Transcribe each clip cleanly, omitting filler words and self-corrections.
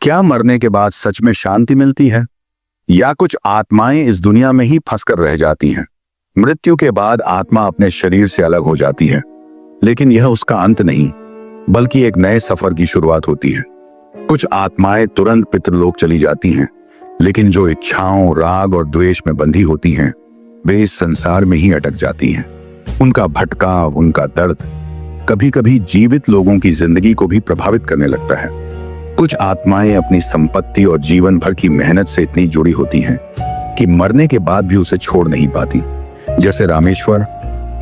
क्या मरने के बाद सच में शांति मिलती है, या कुछ आत्माएं इस दुनिया में ही फंसकर रह जाती हैं? मृत्यु के बाद आत्मा अपने शरीर से अलग हो जाती है, लेकिन यह उसका अंत नहीं, बल्कि एक नए सफर की शुरुआत होती है। कुछ आत्माएं तुरंत पितृलोक चली जाती हैं, लेकिन जो इच्छाओं, राग और द्वेष में बंधी होती हैं, वे इस संसार में ही अटक जाती हैं। उनका भटकाव, उनका दर्द कभी कभी जीवित लोगों की जिंदगी को भी प्रभावित करने लगता है। कुछ आत्माएं अपनी संपत्ति और जीवन भर की मेहनत से इतनी जुड़ी होती हैं कि मरने के बाद भी उसे छोड़ नहीं पाती। जैसे रामेश्वर,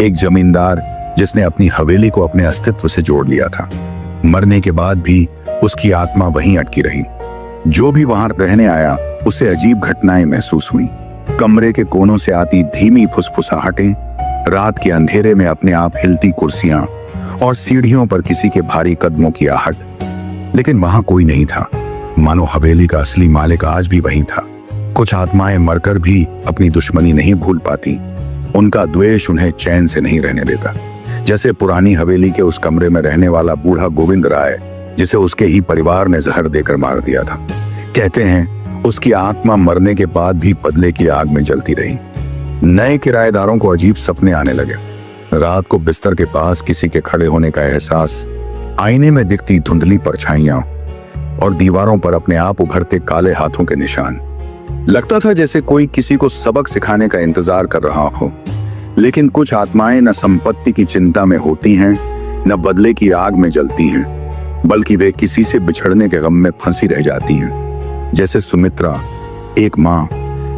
एक जमींदार जिसने अपनी हवेली को अपने अस्तित्व से जोड़ लिया था। मरने के बाद भी उसकी आत्मा वहीं अटकी रही। जो भी वहां रहने आया, उसे अजीब घटनाएं महसूस हुई। कमरे के कोनों से आती धीमी फुसफुसाहटें, रात के अंधेरे में अपने आप हिलती कुर्सियां और सीढ़ियों पर किसी के भारी कदमों की आहट। लेकिन वहां कोई नहीं था, मानो हवेली का असली मालिक आज भी वहीं था। कुछ आत्माएं मरकर भी अपनी दुश्मनी नहीं भूल पाती। उनका द्वेष उन्हें चैन से नहीं रहने देता। जैसे पुरानी हवेली के उस कमरे में रहने वाला बूढ़ा गोविंद राय, जिसे उसके ही परिवार ने जहर देकर मार दिया था। कहते हैं उसकी आत्मा मरने के बाद भी बदले की आग में जलती रही। नए किराएदारों को अजीब सपने आने लगे। रात को बिस्तर के पास किसी के खड़े होने का एहसास, आईने में दिखती धुंधली परछाइयां और दीवारों पर अपने आप उभरते काले हाथों के निशान। लगता था जैसे कोई किसी को सबक सिखाने का इंतजार कर रहा हो। लेकिन कुछ आत्माएं न संपत्ति की चिंता में होती हैं, न बदले की आग में जलती हैं, बल्कि वे किसी से बिछड़ने के गम में फंसी रह जाती हैं। जैसे सुमित्रा, एक माँ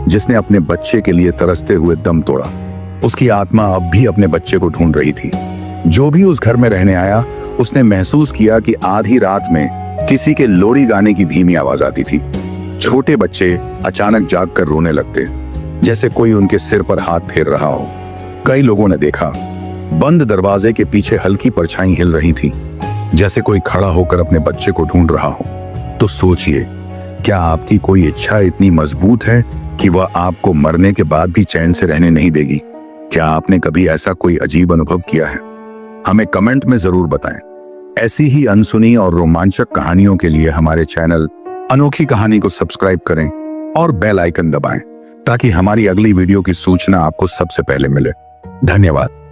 जिसने अपने बच्चे के लिए तरसते हुए दम तोड़ा। उसकी आत्मा अब भी अपने बच्चे को ढूंढ रही थी। जो भी उस घर में रहने आया, उसने महसूस किया कि आधी रात में किसी के लोरी गाने की धीमी आवाज आती थी। छोटे बच्चे अचानक जागकर रोने लगते, जैसे कोई उनके सिर पर हाथ फेर रहा हो। कई लोगों ने देखा बंद दरवाजे के पीछे हल्की परछाई हिल रही थी, जैसे कोई खड़ा होकर अपने बच्चे को ढूंढ रहा हो। तो सोचिए, क्या आपकी कोई इच्छा इतनी मजबूत है कि वह आपको मरने के बाद भी चैन से रहने नहीं देगी? क्या आपने कभी ऐसा कोई अजीब अनुभव किया है? हमें कमेंट में जरूर बताएं। ऐसी ही अनसुनी और रोमांचक कहानियों के लिए हमारे चैनल अनोखी कहानी को सब्सक्राइब करें और बेल आइकन दबाएं, ताकि हमारी अगली वीडियो की सूचना आपको सबसे पहले मिले। धन्यवाद।